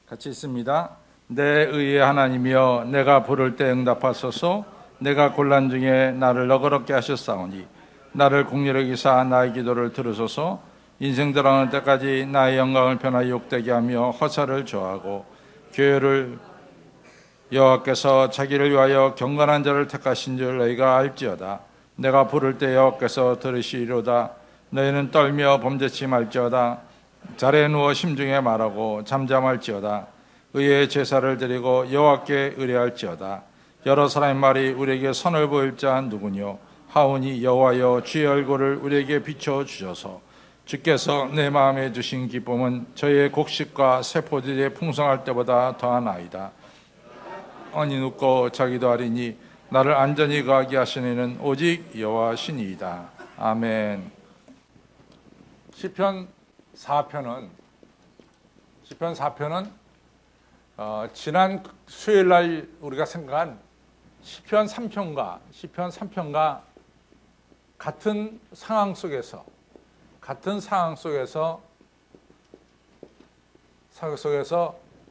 같이 있습니다. 내 의의 하나님이여, 내가 부를 때 응답하소서. 내가 곤란 중에 나를 너그럽게 하셨사오니 나를 긍휼히 여기사 나의 기도를 들으소서. 인생 들어가는 때까지 나의 영광을 변하여 욕되게 하며 허사를 좋아하고 교회를 여호와께서 자기를 위하여 경건한 자를 택하신 줄 너희가 알지어다. 내가 부를 때 여호와께서 들으시리로다. 너희는 떨며 범죄치 말지어다. 자리에 누워 심중에 말하고 잠잠할지어다. 의의 제사를 드리고 여호와께 의뢰할지어다. 여러 사람의 말이 우리에게 선을 보일 자 누구뇨? 하오니 여호와여, 주의 얼굴을 우리에게 비춰주셔서 주께서 내 마음에 주신 기쁨은 저희의 곡식과 세포들이 풍성할 때보다 더하나이다. 언이 눕고 자기도 하리니 나를 안전히 거하게 하시는 이는 오직 여호와시니이다. 아멘. 시편 4편은 지난 수요일 날 우리가 생각한 시편 3편과 같은 상황 속에서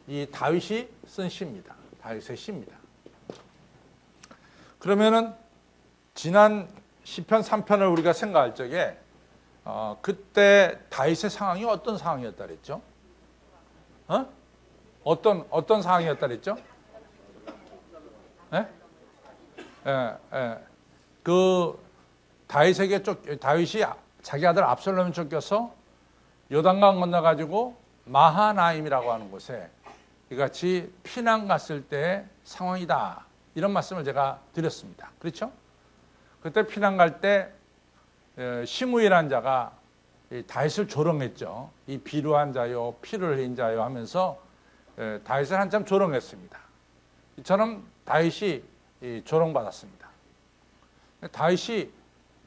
이 다윗이 쓴 시입니다. 다윗의 시입니다. 그러면은 지난 시편 3편을 우리가 생각할 적에 그때 다윗의 상황이 어떤 상황이었다 그랬죠? 어떤 상황이었다 그랬죠? 그 다윗이 자기 아들 압살롬이 쫓겨서 요단강 건너가지고 마하나임이라고 하는 곳에 이같이 피난 갔을 때의 상황이다. 이런 말씀을 제가 드렸습니다. 그렇죠? 그때 피난 갈 때 시므이라는 자가 다윗을 조롱했죠. 이 비루한 자요, 피를 흘린 자요 하면서 다윗을 한참 조롱했습니다. 이처럼 다윗이 조롱받았습니다. 다윗이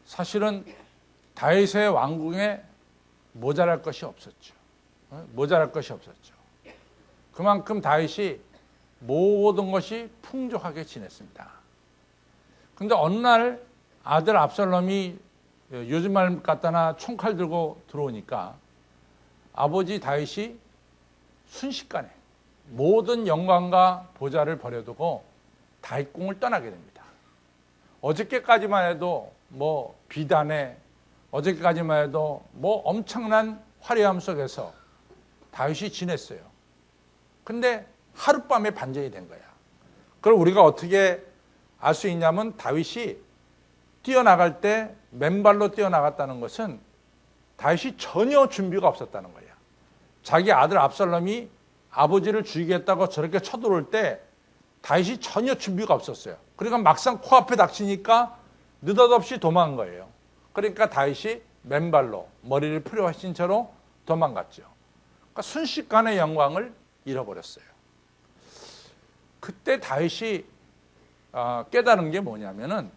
사실은 다윗의 왕궁에 모자랄 것이 없었죠. 그만큼 다윗이 모든 것이 풍족하게 지냈습니다. 그런데 어느 날 아들 압살롬이 요즘 말 갖다나 총칼 들고 들어오니까 아버지 다윗이 순식간에 모든 영광과 보좌를 버려두고 다윗궁을 떠나게 됩니다. 어저께까지만 해도 비단에, 어저께까지만 해도 엄청난 화려함 속에서 다윗이 지냈어요. 근데 하룻밤에 반전이 된 거야. 그걸 우리가 어떻게 알 수 있냐면 다윗이 뛰어나갈 때 맨발로 뛰어나갔다는 것은 다윗이 전혀 준비가 없었다는 거야. 자기 아들 압살롬이 아버지를 죽이겠다고 저렇게 쳐들어올 때 다윗이 전혀 준비가 없었어요. 그러니까 막상 코앞에 닥치니까 느닷없이 도망간 거예요. 그러니까 다윗이 맨발로 머리를 풀어헤친 채로 도망갔죠. 그러니까 순식간에 영광을 잃어버렸어요. 그때 다윗이 깨달은 게 뭐냐면은,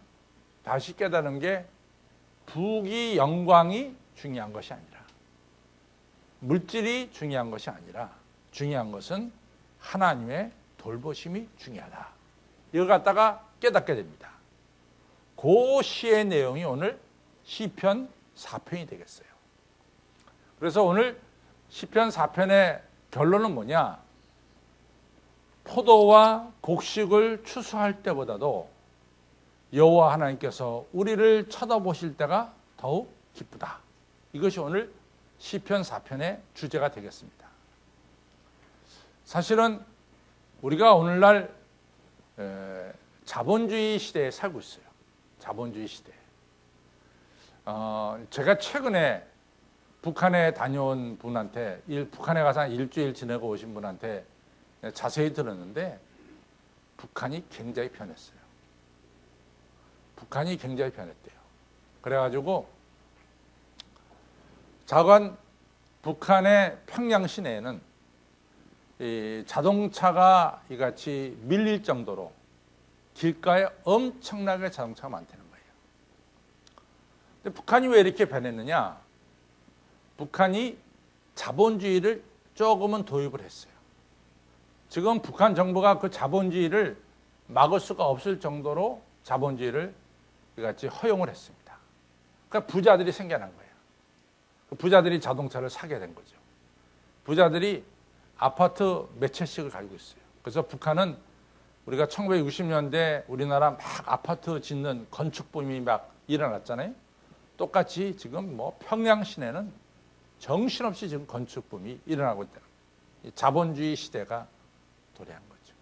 다윗이 깨달은 게 부귀 영광이 중요한 것이 아니라, 물질이 중요한 것이 아니라 중요한 것은 하나님의 돌보심이 중요하다. 이걸 갖다가 깨닫게 됩니다. 그 시의 내용이 오늘 시편 4편이 되겠어요. 그래서 오늘 시편 4편의 결론은 뭐냐? 포도와 곡식을 추수할 때보다도 여호와 하나님께서 우리를 쳐다보실 때가 더욱 기쁘다. 이것이 오늘 시편 4편의 주제가 되겠습니다. 사실은 우리가 오늘날 자본주의 시대에 살고 있어요. 자본주의 시대. 제가 최근에 북한에 다녀온 분한테, 북한에 가서 한 일주일 지내고 오신 분한테 자세히 들었는데 북한이 굉장히 변했어요. 북한이 굉장히 변했대요. 그래가지고 자관 북한의 평양 시내에는 이 자동차가 이같이 밀릴 정도로 길가에 엄청나게 자동차가 많다는 거예요. 근데 북한이 왜 이렇게 변했느냐? 북한이 자본주의를 조금은 도입을 했어요. 지금 북한 정부가 그 자본주의를 막을 수가 없을 정도로 자본주의를 이같이 허용을 했습니다. 그러니까 부자들이 생겨난 거예요. 그 부자들이 자동차를 사게 된 거죠. 부자들이 아파트 몇 채씩을 가지고 있어요. 그래서 북한은 우리가 1960년대 우리나라 막 아파트 짓는 건축붐이 막 일어났잖아요. 똑같이 지금 뭐 평양 시내는 정신없이 지금 건축붐이 일어나고 있다. 자본주의 시대가 도래한 거죠.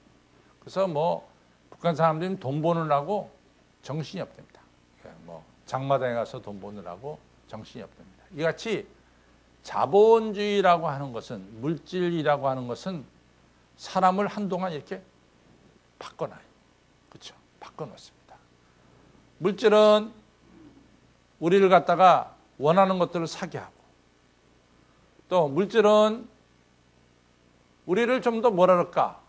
그래서 뭐 북한 사람들은 돈 버느라고 정신이 없답니다. 뭐 장마당에 가서 돈 버느라고 정신이 없답니다. 이같이 자본주의라고 하는 것은, 물질이라고 하는 것은 사람을 한동안 이렇게 바꿔놔요. 그렇죠? 바꿔놓습니다. 물질은 우리를 갖다가 원하는 것들을 사게 하고, 또 물질은 우리를 좀 더 뭐라 그럴까,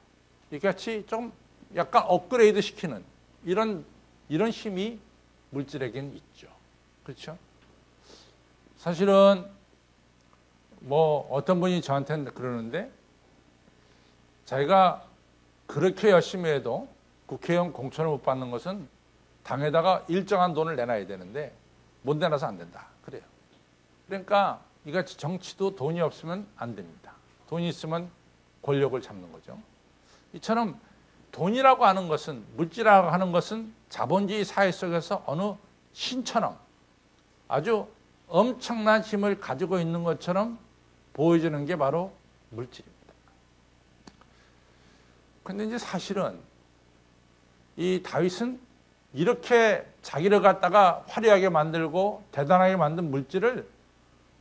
이같이 좀 약간 업그레이드 시키는 이런 힘이 물질에게는 있죠. 그렇죠? 사실은 뭐 어떤 분이 저한테는 그러는데, 자기가 그렇게 열심히 해도 국회의원 공천을 못 받는 것은 당에다가 일정한 돈을 내놔야 되는데 못 내놔서 안 된다. 그래요. 그러니까 이같이 정치도 돈이 없으면 안 됩니다. 돈이 있으면 권력을 잡는 거죠. 이처럼 돈이라고 하는 것은, 물질이라고 하는 것은 자본주의 사회 속에서 어느 신처럼 아주 엄청난 힘을 가지고 있는 것처럼 보여주는 게 바로 물질입니다. 근데 이제 사실은 이 다윗은 이렇게 자기를 갖다가 화려하게 만들고 대단하게 만든 물질을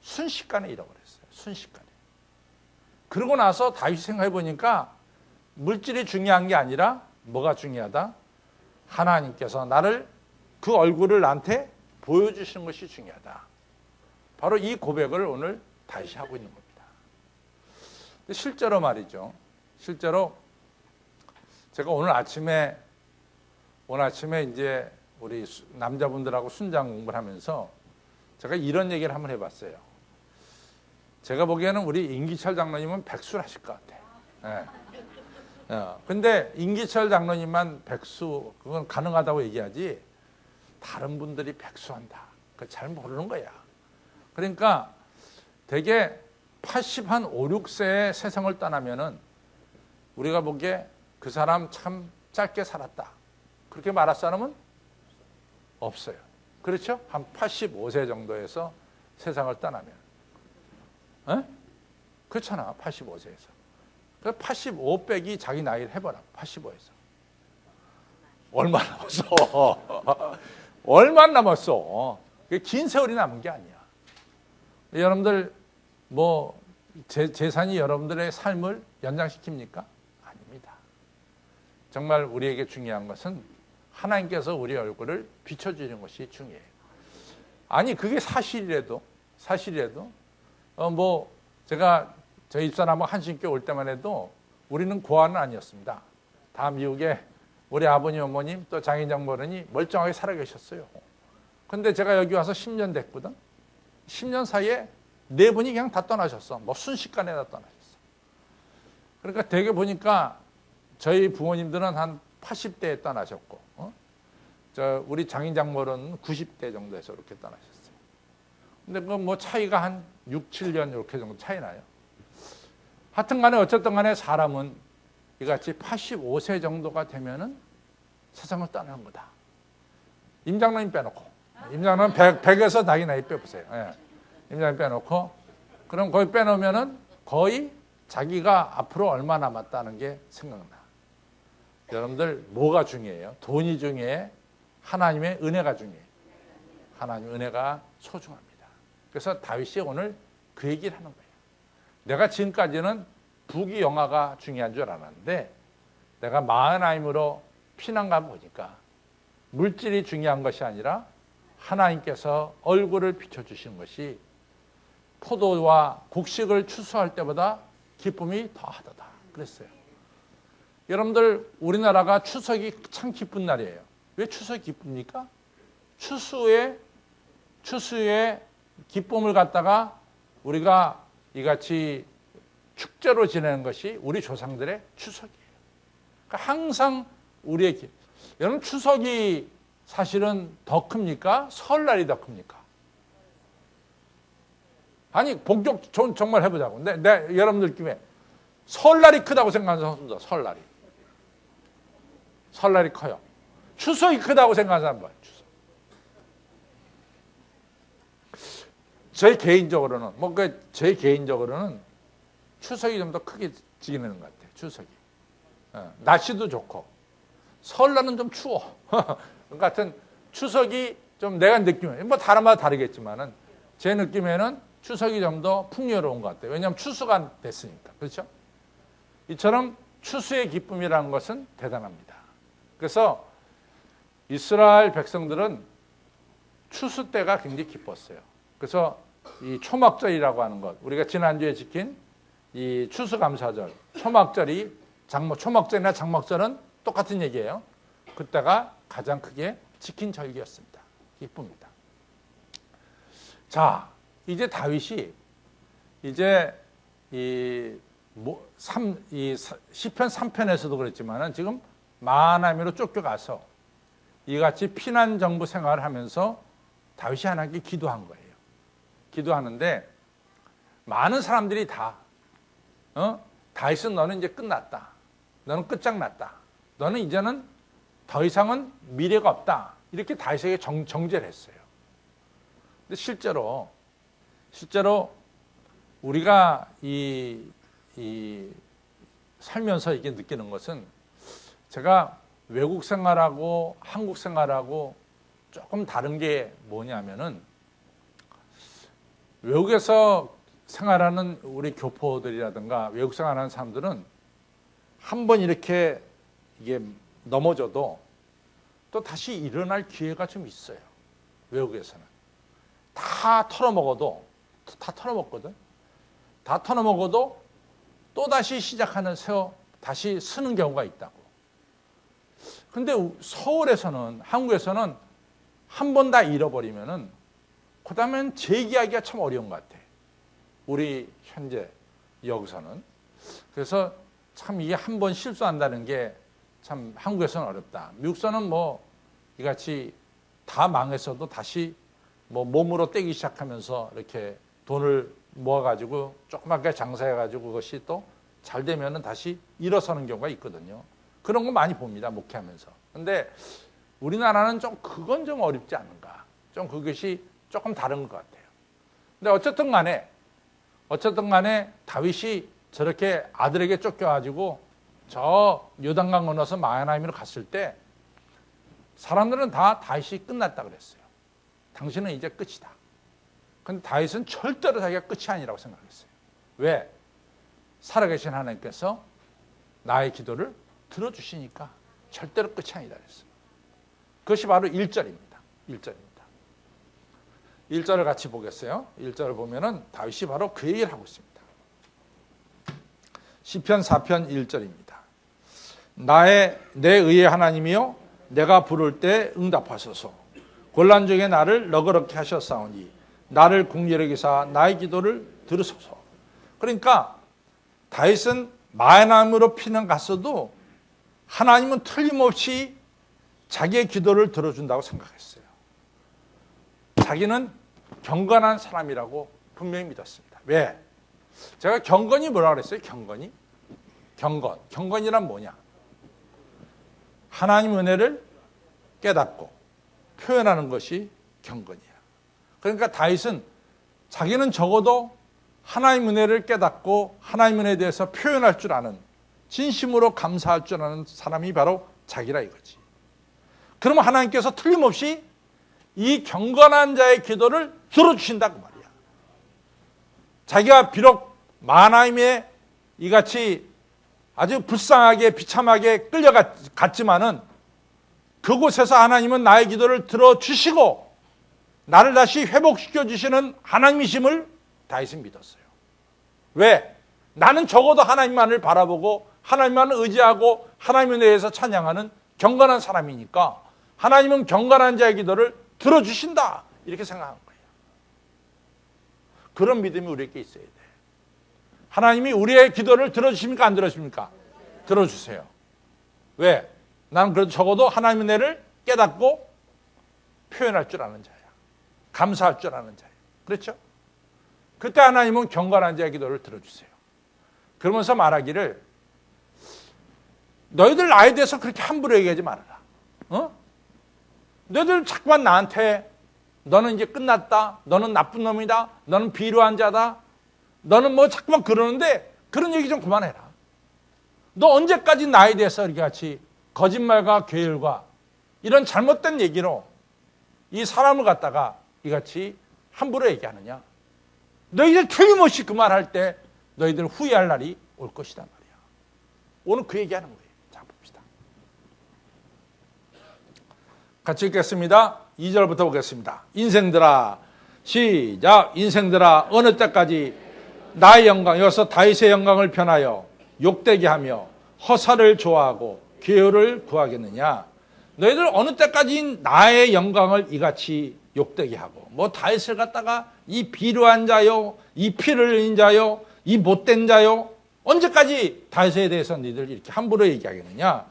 순식간에 잃어버렸어요. 순식간에. 그러고 나서 다윗이 생각해 보니까 물질이 중요한 게 아니라 뭐가 중요하다? 하나님께서 나를, 그 얼굴을 나한테 보여주시는 것이 중요하다. 바로 이 고백을 오늘 다윗이 하고 있는 겁니다. 실제로 말이죠. 실제로 제가 오늘 아침에 이제 우리 남자분들하고 순장 공부를 하면서 제가 이런 얘기를 한번 해봤어요. 제가 보기에는 우리 임기철 장로님은 백수를 하실 것 같아요. 네. 근데 임기철 장로님만 백수, 그건 가능하다고 얘기하지, 다른 분들이 백수한다, 그거 잘 모르는 거야. 그러니까 되게 80, 한 5, 6세에 세상을 떠나면은 우리가 보기에 그 사람 참 짧게 살았다, 그렇게 말할 사람은 없어요. 그렇죠? 한 85세 정도에서 세상을 떠나면. 에? 그렇잖아, 85세에서. 85 빼기 자기 나이를 해봐라, 85에서. 얼마 남았어? 얼마 남았어? 긴 세월이 남은 게 아니야. 여러분들, 뭐, 재산이 여러분들의 삶을 연장시킵니까? 아닙니다. 정말 우리에게 중요한 것은 하나님께서 우리 얼굴을 비춰주는 것이 중요해요. 아니, 그게 사실이라도, 뭐, 제가 저희 집사람하고 한신교 올 때만 해도 우리는 고아는 아니었습니다. 다 미국에 우리 아버님, 어머님, 또 장인장모님이 멀쩡하게 살아계셨어요. 근데 제가 여기 와서 10년 됐거든. 10년 사이에 4분이 그냥 다 떠나셨어. 뭐 순식간에 다 떠나셨어. 그러니까 되게 보니까 저희 부모님들은 한 80대에 떠나셨고, 우리 장인장모는 90대 정도에서 이렇게 떠나셨어요. 근데 그 뭐 차이가 한 6, 7년 이렇게 정도 차이 나요. 하여튼 간에 어쨌든 간에 사람은 이같이 85세 정도가 되면은 세상을 떠나는 거다. 임장로님 빼놓고. 임장로는 100에서 자기 나이 빼보세요. 예. 임장로님 빼놓고. 그럼 거기 빼놓으면은 거의 자기가 앞으로 얼마 남았다는 게 생각나. 여러분들, 뭐가 중요해요? 돈이 중요해? 하나님의 은혜가 중요해요. 하나님의 은혜가 소중합니다. 그래서 다윗이 오늘 그 얘기를 하는 거예요. 내가 지금까지는 부귀영화가 중요한 줄 알았는데 내가 마흔아임으로 피난가 보니까 물질이 중요한 것이 아니라 하나님께서 얼굴을 비춰주시는 것이 포도와 곡식을 추수할 때보다 기쁨이 더하다 그랬어요. 여러분들, 우리나라가 추석이 참 기쁜 날이에요. 왜 추석이 기쁩니까? 추수의 기쁨을 갖다가 우리가 이같이 축제로 지내는 것이 우리 조상들의 추석이에요. 그러니까 항상 우리의 여러분, 추석이 사실은 더 큽니까? 설날이 더 큽니까? 아니, 본격 정말 해보자고. 여러분들 김에 설날이 크다고 생각하는 사람 없습니다. 설날이 커요. 추석이 크다고 생각하는 사람 봐요. 추석. 제 개인적으로는 추석이 좀 더 크게 지내는 것 같아요. 추석이. 날씨도 좋고 설날은 좀 추워. 같은 추석이 좀 내가 느끼면 뭐 다른 마다 다르겠지만은 제 느낌에는 추석이 좀 더 풍요로운 것 같아요. 왜냐하면 추수가 됐으니까. 그렇죠? 이처럼 추수의 기쁨이라는 것은 대단합니다. 그래서 이스라엘 백성들은 추수 때가 굉장히 기뻤어요. 그래서 이 초막절이라고 하는 것, 우리가 지난주에 지킨 이 추수감사절, 초막절이나 장막절은 똑같은 얘기예요. 그때가 가장 크게 지킨 절기였습니다. 기쁩니다. 자, 이제 다윗이 이제 시편 3편에서도 그랬지만은 지금 마하나임으로 쫓겨가서 이같이 피난 정부 생활을 하면서 다윗이 하나님께 기도한 거예요. 기도하는데 많은 사람들이 다윗은 너는 이제 끝났다. 너는 끝장났다. 너는 이제는 더 이상은 미래가 없다. 이렇게 다윗에게 정죄를 했어요. 근데 실제로 우리가 살면서 이게 느끼는 것은 제가 외국 생활하고 한국 생활하고 조금 다른 게 뭐냐면은 외국에서 생활하는 우리 교포들이라든가 외국 생활하는 사람들은 한번 이렇게 이게 넘어져도 또 다시 일어날 기회가 좀 있어요. 외국에서는 다 털어먹거든. 다 털어먹어도 또 다시 시작하는 다시 쓰는 경우가 있다고. 근데 서울에서는, 한국에서는 한 번 다 잃어버리면은 그 다음엔 재기하기가 참 어려운 것 같아. 우리 현재 여기서는. 그래서 참 이게 한 번 실수한다는 게 참 한국에서는 어렵다. 미국에서는 뭐 이같이 다 망했어도 다시 뭐 몸으로 떼기 시작하면서 이렇게 돈을 모아가지고 조그맣게 장사해가지고 그것이 또 잘 되면은 다시 일어서는 경우가 있거든요. 그런 거 많이 봅니다. 목회하면서. 근데 우리나라는 그건 좀 어렵지 않은가. 좀 그것이 조금 다른 것 같아요. 근데 어쨌든 간에 다윗이 저렇게 아들에게 쫓겨가지고 저 요단강 건너서 마하나임으로 갔을 때 사람들은 다 다윗이 끝났다 그랬어요. 당신은 이제 끝이다. 근데 다윗은 절대로 자기가 끝이 아니라고 생각했어요. 왜? 살아계신 하나님께서 나의 기도를 들어주시니까 절대로 끝이 아니다 그랬어요. 그것이 바로 1절입니다. 1절을 같이 보겠어요. 1절을 보면은 다윗이 바로 그 얘기를 하고 있습니다. 시편 4편 1절입니다. 내 의의 하나님이여 내가 부를 때 응답하소서. 곤란 중에 나를 너그럽게 하셨사오니 나를 국리하게 여기사 나의 기도를 들으소서. 그러니까 다윗은 마하나임으로 피난 갔어도 하나님은 틀림없이 자기의 기도를 들어준다고 생각했어요. 자기는 경건한 사람이라고 분명히 믿었습니다. 왜? 제가 경건이 뭐라고 그랬어요? 경건이란 뭐냐? 하나님 은혜를 깨닫고 표현하는 것이 경건이야. 그러니까 다윗은 자기는 적어도 하나님 은혜를 깨닫고 하나님 은혜에 대해서 표현할 줄 아는, 진심으로 감사할 줄 아는 사람이 바로 자기라 이거지. 그러면 하나님께서 틀림없이 이 경건한 자의 기도를 들어주신다고 말이야. 자기가 비록 마하나임에 이같이 아주 불쌍하게 비참하게 끌려갔지만은 그곳에서 하나님은 나의 기도를 들어주시고 나를 다시 회복시켜 주시는 하나님이심을 다윗은 믿었어요. 왜? 나는 적어도 하나님만을 바라보고 하나님만을 의지하고 하나님에 대해서 찬양하는 경건한 사람이니까 하나님은 경건한 자의 기도를 들어주신다 이렇게 생각한 거예요. 그런 믿음이 우리에게 있어야 돼. 하나님이 우리의 기도를 들어주십니까? 안 들어주십니까? 들어주세요. 왜? 나는 그래도 적어도 하나님의 은혜를 깨닫고 표현할 줄 아는 자야. 감사할 줄 아는 자야. 그렇죠? 그때 하나님은 경건한 자의 기도를 들어주세요. 그러면서 말하기를 너희들 나에 대해서 그렇게 함부로 얘기하지 말아라. 너희들 자꾸만 나한테 너는 이제 끝났다. 너는 나쁜 놈이다. 너는 비루한 자다. 너는 뭐 자꾸만 그러는데 그런 얘기 좀 그만해라. 너 언제까지 나에 대해서 이렇게 같이 거짓말과 괴율과 이런 잘못된 얘기로 이 사람을 갖다가 이같이 함부로 얘기하느냐. 너희들 틀림없이 그 말할 때 너희들 후회할 날이 올 것이단 말이야. 오늘 그 얘기하는 거예요. 자, 봅시다. 같이 읽겠습니다. 2절부터 보겠습니다. 인생들아, 시작. 인생들아, 어느 때까지 나의 영광, 여기서 다윗의 영광을 편하여 욕되게 하며 허사를 좋아하고 괴효를 구하겠느냐. 너희들 어느 때까지 나의 영광을 이같이 욕되게 하고, 뭐 다윗을 갖다가 이 비루한 자요, 이 피를 흘린 자요, 이 못된 자요, 언제까지 다윗에 대해서 너희들 이렇게 함부로 얘기하겠느냐.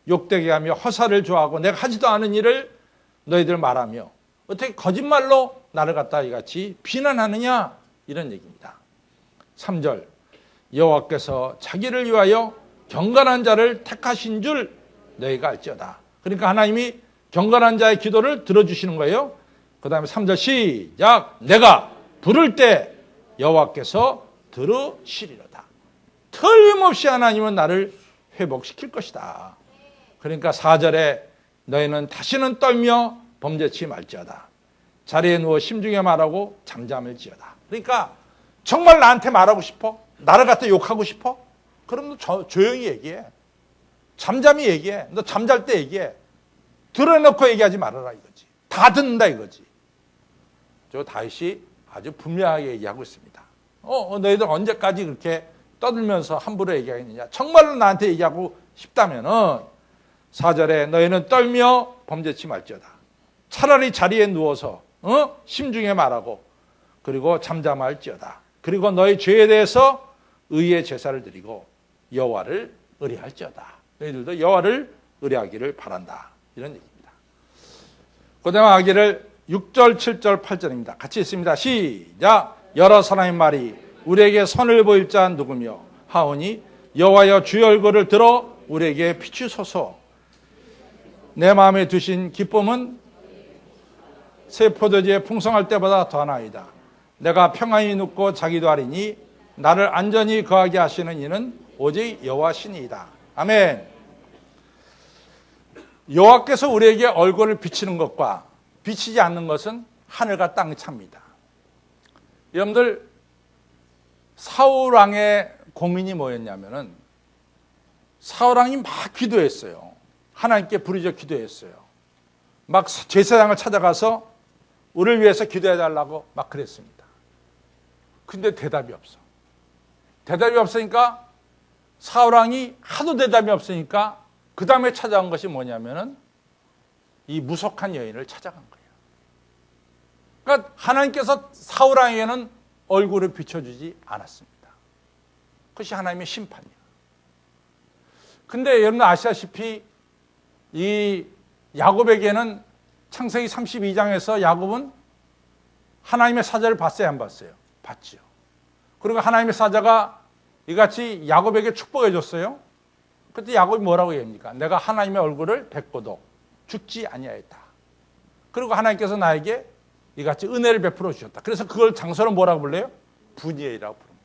욕되게 하며 허사를 좋아하고 내가 하지도 않은 일을 너희들 말하며 어떻게 거짓말로 나를 갖다 이같이 비난하느냐. 이런 얘기입니다. 3절, 여호와께서 자기를 위하여 경건한 자를 택하신 줄 너희가 알지어다. 그러니까 하나님이 경건한 자의 기도를 들어주시는 거예요. 그 다음에 3절 시작. 내가 부를 때 여호와께서 들으시리로다. 틀림없이 하나님은 나를 회복시킬 것이다. 그러니까 4절에 너희는 다시는 떨며 범죄치 말지어다. 자리에 누워 심중에 말하고 잠잠을지어다. 그러니까 정말 나한테 말하고 싶어? 나를 갖다 욕하고 싶어? 그럼 너 조용히 얘기해. 잠잠히 얘기해. 너 잠잘 때 얘기해. 들어놓고 얘기하지 말아라 이거지. 다 듣는다 이거지. 저 다윗이 아주 분명하게 얘기하고 있습니다. 너희들 언제까지 그렇게 떠들면서 함부로 얘기하겠느냐. 정말로 나한테 얘기하고 싶다면은 4절에 너희는 떨며 범죄치 말지어다. 차라리 자리에 누워서 심중에 말하고 그리고 잠잠할지어다. 그리고 너희 죄에 대해서 의의 제사를 드리고 여호와를 의뢰할지어다. 너희들도 여호와를 의뢰하기를 바란다. 이런 얘기입니다. 그다음에 하기를 6절, 7절, 8절입니다. 같이 있습니다. 시작. 여러 사람의 말이 우리에게 선을 보일 자 누구며 하오니 여호와여 주의 얼굴을 들어 우리에게 비추소서. 내 마음에 두신 기쁨은 새 포도주에 풍성할 때보다 더나이다. 내가 평안히 눕고 자기도 하리니 나를 안전히 거하게 하시는 이는 오직 여호와시니이다. 아멘. 여호와께서 우리에게 얼굴을 비치는 것과 비치지 않는 것은 하늘과 땅의 차입니다. 여러분들 사울 왕의 고민이 뭐였냐면은 사울 왕이 막 기도했어요. 하나님께 부르짖어 기도했어요. 막 제사장을 찾아가서 우리를 위해서 기도해달라고 막 그랬습니다. 근데 대답이 없어. 대답이 없으니까 사울 왕이 하도 대답이 없으니까 그 다음에 찾아온 것이 뭐냐면은 이 무속한 여인을 찾아간 거예요. 그러니까 하나님께서 사울 왕에게는 얼굴을 비춰주지 않았습니다. 그것이 하나님의 심판이에요. 근데 여러분 아시다시피 이 야곱에게는 창세기 32장에서 야곱은 하나님의 사자를 봤어요, 안 봤어요? 봤죠. 그리고 하나님의 사자가 이같이 야곱에게 축복해 줬어요. 그때 야곱이 뭐라고 얘기합니까? 내가 하나님의 얼굴을 뵙고도 죽지 아니하였다. 그리고 하나님께서 나에게 이같이 은혜를 베풀어 주셨다. 그래서 그걸 장소를 뭐라고 불러요? 분이엘이라고 부른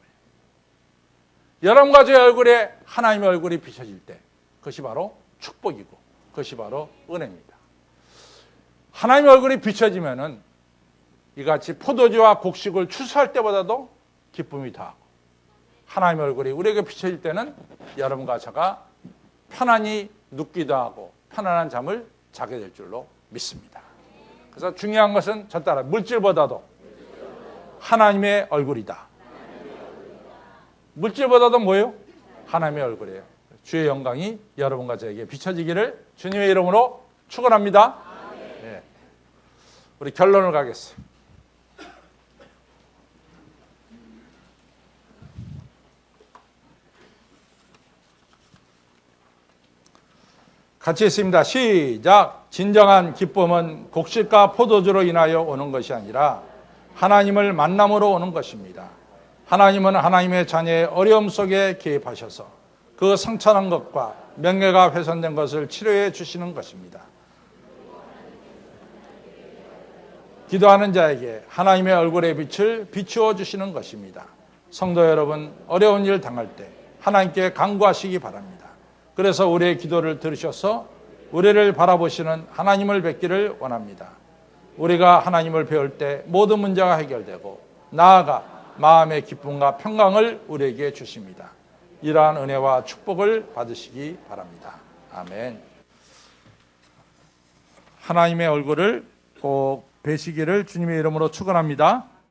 거예요. 여러분 가지의 얼굴에 하나님의 얼굴이 비춰질 때 그것이 바로 축복이고 그것이 바로 은혜입니다. 하나님의 얼굴이 비춰지면은 이같이 포도주와 곡식을 추수할 때보다도 기쁨이 더하고 하나님의 얼굴이 우리에게 비춰질 때는 여러분과 제가 편안히 눕기도 하고 편안한 잠을 자게 될 줄로 믿습니다. 그래서 중요한 것은 저 따라 물질보다도 하나님의 얼굴이다. 물질보다도 뭐예요? 하나님의 얼굴이에요. 주의 영광이 여러분과 저에게 비춰지기를 주님의 이름으로 축원합니다. 네. 우리 결론을 가겠습니다. 같이 있습니다. 시작. 진정한 기쁨은 곡식과 포도주로 인하여 오는 것이 아니라 하나님을 만남으로 오는 것입니다. 하나님은 하나님의 자녀의 어려움 속에 개입하셔서 그 상처난 것과 명예가 훼손된 것을 치료해 주시는 것입니다. 기도하는 자에게 하나님의 얼굴의 빛을 비추어 주시는 것입니다. 성도 여러분, 어려운 일 당할 때 하나님께 간구하시기 바랍니다. 그래서 우리의 기도를 들으셔서 우리를 바라보시는 하나님을 뵙기를 원합니다. 우리가 하나님을 배울 때 모든 문제가 해결되고 나아가 마음의 기쁨과 평강을 우리에게 주십니다. 이러한 은혜와 축복을 받으시기 바랍니다. 아멘. 하나님의 얼굴을 꼭 뵈시기를 주님의 이름으로 축원합니다.